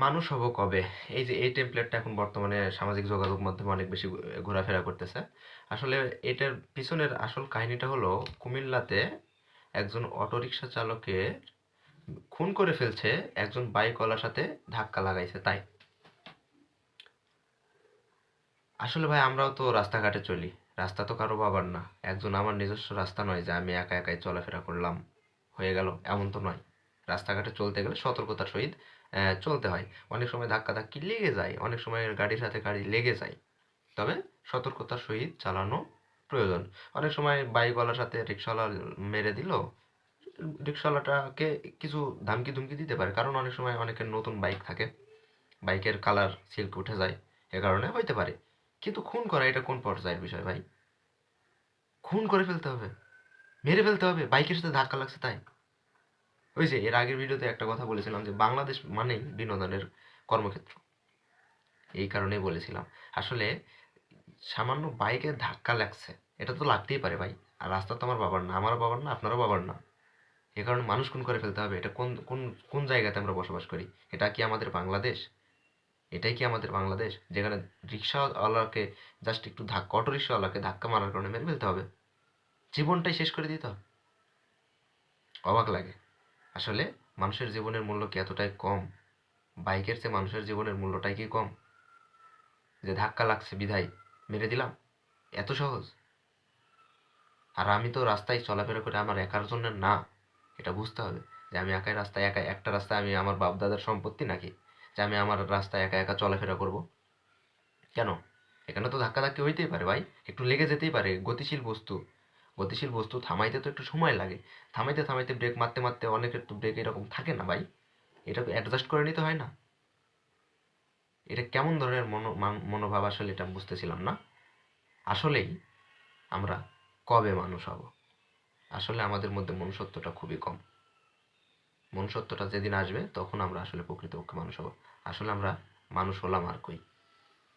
মানুষ হব কবে? এই যে এই টেমপ্লেটটা এখন বর্তমানে সামাজিক যোগাযোগ মাধ্যমে অনেক বেশি ঘোরাফেরা করতেছে। আসলে এটার পিছনের আসল কাহিনীটা হলো কুমিল্লাতে একজন অটোরিকশা চালকে খুন করে ফেলছে একজন বাইকওয়ালার সাথে ধাক্কা লাগাইছে তাই। আসলে ভাই আমরাও তো রাস্তাঘাটে চলি। রাস্তা তো কারো বাবার না। একজন আমার নিজস্ব রাস্তা নয় যে আমি একা একাই চলাফেরা করলাম হয়ে গেল এমন তো নয়। রাস্তাঘাটে চলতে গেলে সতর্কতার সহিত চলতে হয়। অনেক সময় ধাক্কাধাক্কি লেগে যায়, অনেক সময় গাড়ির সাথে গাড়ি লেগে যায়। তবে সতর্কতার সহিত চালানো প্রয়োজন। অনেক সময় বাইকওয়ালার সাথে রিক্সাওয়ালা মেরে দিল, রিক্সাওয়ালাটাকে কিছু ধামকি ধুমকি দিতে পারে, কারণ অনেক সময় অনেকের নতুন বাইক থাকে, বাইকের কালার সিল্ক উঠে যায়, এ কারণে হইতে পারে। কিন্তু খুন করা এটা কোন পর্যায়ের বিষয় ভাই? খুন করে ফেলতে হবে, মেরে ফেলতে হবে বাইকের সাথে ধাক্কা লাগছে তাই? ওই যে এর আগের ভিডিওতে একটা কথা বলেছিলাম যে বাংলাদেশ মানেই বিনোদনের কর্মক্ষেত্র, এই কারণেই বলেছিলাম। আসলে সামান্য বাইকে ধাক্কা লাগছে, এটা তো লাগতেই পারে ভাই। আর রাস্তা তো আমার বাবার না, আমারও বাবার না, আপনারও বাবার না। এ কারণে মানুষ খুন করে ফেলতে হবে? এটা কোন কোন কোন জায়গাতে আমরা বসবাস করি? এটা কি আমাদের বাংলাদেশ? এটাই কি আমাদের বাংলাদেশ যেখানে রিক্সাওয়ালাকে জাস্ট একটু ধাক্কা, অটো রিক্সাওয়ালাকে ধাক্কা মারার কারণে মেরে ফেলতে হবে, জীবনটাই শেষ করে দিতে হবে? অবাক লাগে আসলে। মানুষের জীবনের মূল্য কি এতটাই কম? বাইকের চেয়ে মানুষের জীবনের মূল্যটাই কি কম? যে ধাক্কা লাগছে বিধায় মেরে দিলাম, এত সহজ? আর আমি তো রাস্তায় চলাফেরা করে আমার একার জন্য না, এটা বুঝতে হবে। যে আমি একাই রাস্তায়, একা একটা রাস্তায় আমি আমার বাপ দাদার সম্পত্তি নাকি যে আমি আমার রাস্তায় একা একা চলাফেরা করব? কেন? এখানে তো ধাক্কাধাক্কি হইতেই পারে ভাই, একটু লেগে যেতেই পারে। গতিশীল বস্তু, গতিশীল বস্তু থামাইতে তো একটু সময় লাগে। থামাইতে থামাইতে ব্রেক মারতে মারতে অনেকের তো ব্রেক এরকম থাকে না ভাই, এটা অ্যাডজাস্ট করে নিতে হয় না? এটা কেমন ধরনের মনোভাব আসলে এটা বুঝতেছিলাম না। আসলেই আমরা কবে মানুষ হব? আসলে আমাদের মধ্যে মনুষ্যত্বটা খুবই কম। মনুষ্যত্বটা যেদিন আসবে তখন আমরা আসলে প্রকৃতপক্ষে মানুষ হব। আসলে আমরা মানুষ হলাম আর কই?